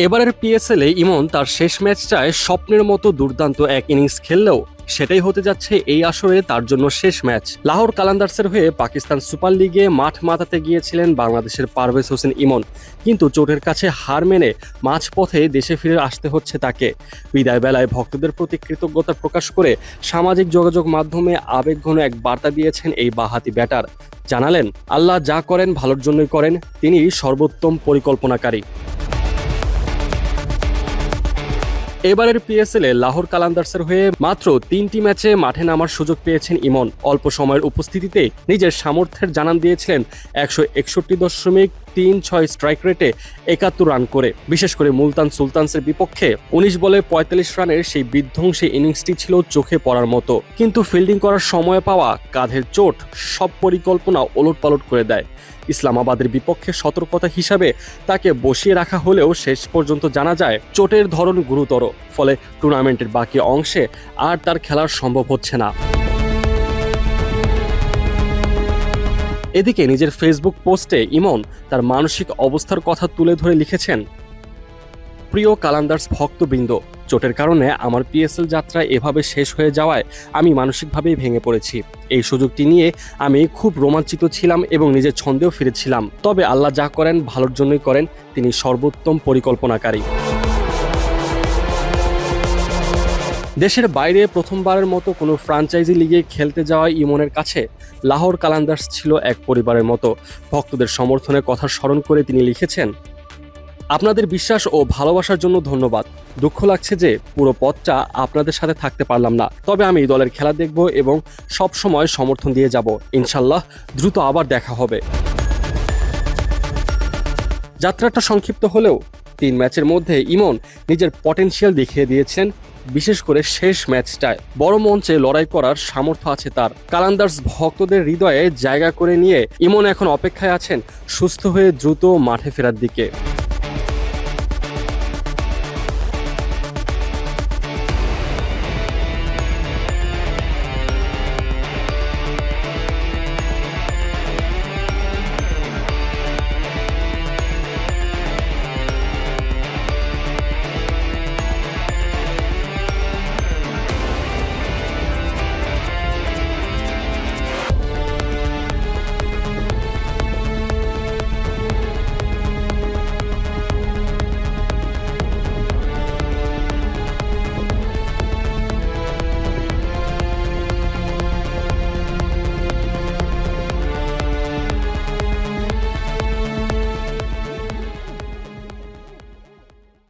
এবারের পিএসএলে ইমন তার শেষ ম্যাচটায় স্বপ্নের মতো দুর্দান্ত এক ইনিংস খেললেও সেটাই হতে যাচ্ছে এই আসরে তার জন্য শেষ ম্যাচ। লাহোর কালান্দার্সের হয়ে পাকিস্তান সুপার লিগে মাঠ মাতাতে গিয়েছিলেন বাংলাদেশের পারভেজ হোসেন ইমন, কিন্তু চোটের কাছে হার মেনে মাঝপথে দেশে ফিরে আসতে হচ্ছে তাকে। বিদায় বেলায় ভক্তদের প্রতি কৃতজ্ঞতা প্রকাশ করে সামাজিক যোগাযোগ মাধ্যমে আবেগঘন এক বার্তা দিয়েছেন এই বাঁহাতি ব্যাটার। জানালেন, আল্লাহ যা করেন ভালোর জন্যই করেন, তিনি সর্বোত্তম পরিকল্পনাকারী। এবারের পিএসএলে লাহোর কালান্দার্সের হয়ে মাত্র 3টি ম্যাচে মাঠে নামার সুযোগ পেয়েছেন ইমন। অল্প সময়ের উপস্থিতিতে নিজের সামর্থ্যের জানান দিয়েছিলেন 161.36 স্ট্রাইক রেটে 71 রান করে। বিশেষ করে মুলতান সুলতানসের বিপক্ষে 19 বলে 45 রানের সেই বিধ্বংসী ইনিংসটি ছিল চোখে পড়ার মতো, কিন্তু ফিল্ডিং করার সময় পাওয়া কাঁধের চোট সব পরিকল্পনা ওলটপালট করে দেয়। ইসলামাবাদের বিপক্ষে সতর্কতা হিসাবে তাকে বসিয়ে রাখা হলেও শেষ পর্যন্ত জানা যায় চোটের ধরন গুরুতর, ফলে টুর্নামেন্টের বাকি অংশে আর তার খেলার সম্ভব হচ্ছে না। এদিকে নিজের ফেসবুক পোস্টে ইমন তার মানসিক অবস্থার কথা তুলে ধরে লিখেছেন, প্রিয় কালান্দার্স ভক্তবৃন্দ, চোটের কারণে আমার পিএসএল যাত্রা এভাবে শেষ হয়ে যাওয়ায় আমি মানসিকভাবেই ভেঙে পড়েছি। এই সুযোগটি নিয়ে আমি খুব রোমাঞ্চিত ছিলাম এবং নিজের ছন্দেও ফিরেছিলাম। তবে আল্লাহ যা করেন ভালোর জন্যই করেন, তিনি সর্বোত্তম পরিকল্পনাকারী। দেশের বাইরে প্রথমবারের মতো কোনো ফ্র্যাঞ্চাইজি লিগে খেলতে যাওয়া ইমনের কাছে লাহোর কালান্দার্স ছিল এক পরিবারের মতো। ভক্তদের সমর্থনের কথা স্মরণ করে তিনি লিখেছেন, আপনাদের বিশ্বাস ও ভালোবাসার জন্য ধন্যবাদ। দুঃখ লাগছে যে পুরো পথটা আপনাদের সাথে থাকতে পারলাম না, তবে আমি দলের খেলা দেখব এবং সব সময় সমর্থন দিয়ে যাব। ইনশাল্লাহ দ্রুত আবার দেখা হবে। যাত্রাটা সংক্ষিপ্ত হলেও 3 ম্যাচের মধ্যে ইমন নিজের পটেনশিয়াল দেখিয়ে দিয়েছেন। বিশেষ করে শেষ ম্যাচটায় বড় মঞ্চে লড়াই করার সামর্থ্য আছে তার। কালান্দার্স ভক্তদের হৃদয়ে জায়গা করে নিয়ে ইমন এখন অপেক্ষায় আছেন সুস্থ হয়ে দ্রুত মাঠে ফেরার দিকে।